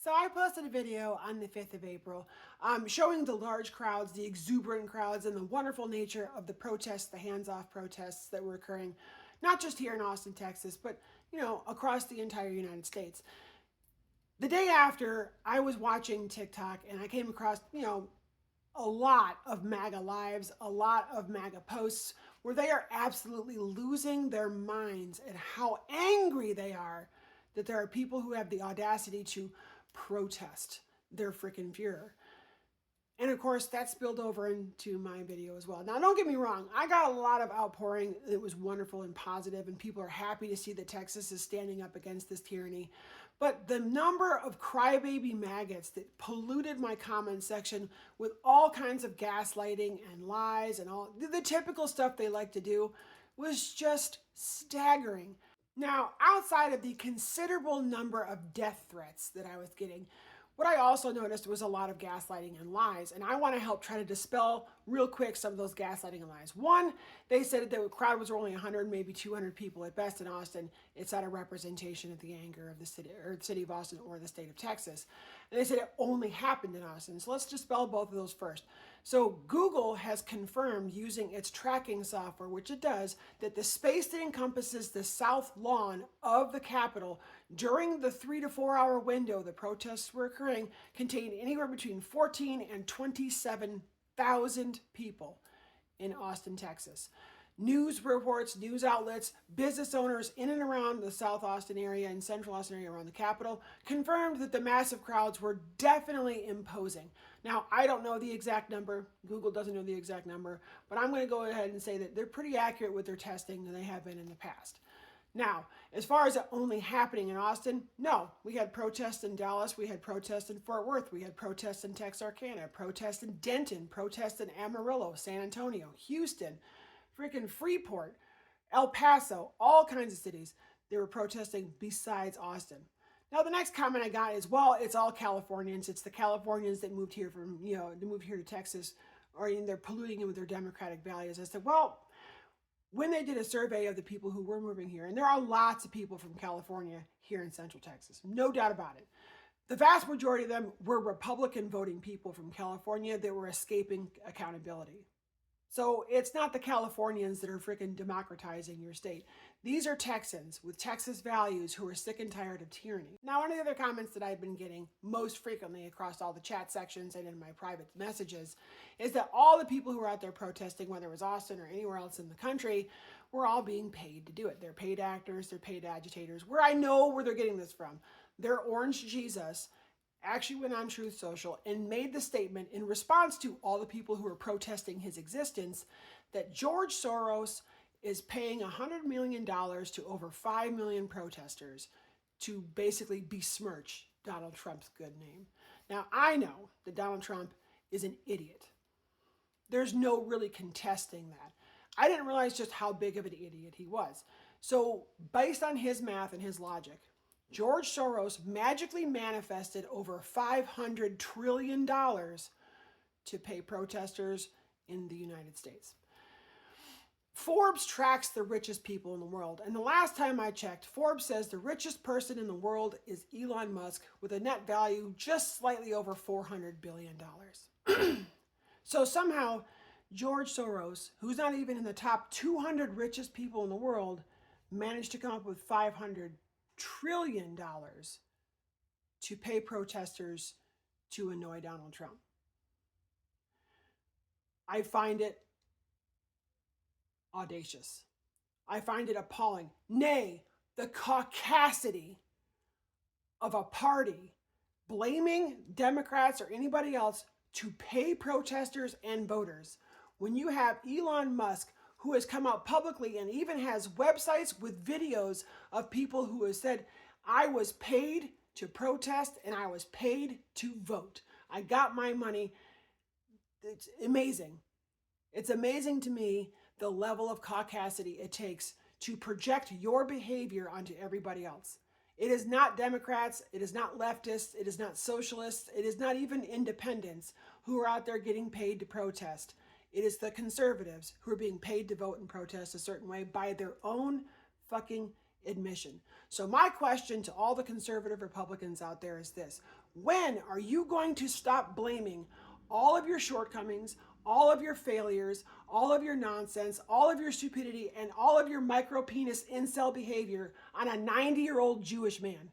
So I posted a video on the 5th of April showing the large crowds, the exuberant crowds, and the wonderful nature of the protests, the hands-off protests that were occurring, not just here in Austin, Texas, but, across the entire United States. The day after, I was watching TikTok and I came across, a lot of MAGA lives, a lot of MAGA posts where they are absolutely losing their minds at how angry they are that there are people who have the audacity to protest their freaking Fuhrer. And of course, that spilled over into my video as well. Now, don't get me wrong. I got a lot of outpouring. It was wonderful and positive, and people are happy to see that Texas is standing up against this tyranny. But the number of crybaby maggots that polluted my comment section with all kinds of gaslighting and lies and all the typical stuff they like to do was just staggering. Now, outside of the considerable number of death threats that I was getting, what I also noticed was a lot of gaslighting and lies, and I want to help try to dispel real quick some of those gaslighting and lies. One, they said that the crowd was only 100, maybe 200 people at best in Austin. It's not a representation of the anger of the city, or the city of Austin, or the state of Texas. And they said it only happened in Austin. So let's dispel both of those first. So Google has confirmed using its tracking software, which it does, that the space that encompasses the south lawn of the Capitol during the 3 to 4 hour window the protests were occurring contained anywhere between 14 and 27,000 people in Austin, Texas. News reports, news outlets, business owners in and around the South Austin area and Central Austin area around the Capitol confirmed that the massive crowds were definitely imposing. Now, I don't know the exact number. Google doesn't know the exact number, but I'm going to go ahead and say that they're pretty accurate with their testing, and they have been in the past. Now, as far as it only happening in Austin, no. We had protests in Dallas, we had protests in Fort Worth, we had protests in Texarkana, protests in Denton, protests in Amarillo, San Antonio, Houston, freaking Freeport, El Paso, all kinds of cities. They were protesting besides Austin. Now, the next comment I got is, well, it's all Californians. It's the Californians that moved here to move here to Texas, or they're polluting it with their democratic values. I said, well, when they did a survey of the people who were moving here, and there are lots of people from California here in Central Texas, no doubt about it. The vast majority of them were Republican voting people from California that were escaping accountability. So it's not the Californians that are freaking democratizing your state. These are Texans with Texas values who are sick and tired of tyranny. Now, one of the other comments that I've been getting most frequently across all the chat sections and in my private messages is that all the people who were out there protesting, whether it was Austin or anywhere else in the country, were all being paid to do it. They're paid actors, they're paid agitators. Where I know where they're getting this from. Their Orange Jesus actually went on Truth Social and made the statement in response to all the people who were protesting his existence that George Soros is paying $100 million to over 5 million protesters to basically besmirch Donald Trump's good name. Now, I know that Donald Trump is an idiot. There's no really contesting that. I didn't realize just how big of an idiot he was. So based on his math and his logic, George Soros magically manifested over $500 trillion to pay protesters in the United States. Forbes tracks the richest people in the world, and the last time I checked, Forbes says the richest person in the world is Elon Musk with a net value just slightly over $400 billion. So somehow, George Soros, who's not even in the top 200 richest people in the world, managed to come up with $500 trillion to pay protesters to annoy Donald Trump. I find it audacious. I find it appalling. Nay, the caucasity of a party blaming Democrats or anybody else to pay protesters and voters when you have Elon Musk, who has come out publicly and even has websites with videos of people who have said, I was paid to protest and I was paid to vote. I got my money. It's amazing. It's amazing to me the level of caucasity it takes to project your behavior onto everybody else. It is not Democrats, it is not leftists, it is not socialists, it is not even independents who are out there getting paid to protest. It is the conservatives who are being paid to vote and protest a certain way by their own fucking admission. So my question to all the conservative Republicans out there is this: When are you going to stop blaming all of your shortcomings, all of your failures, all of your nonsense, all of your stupidity, and all of your micro penis incel behavior on a 90-year-old Jewish man?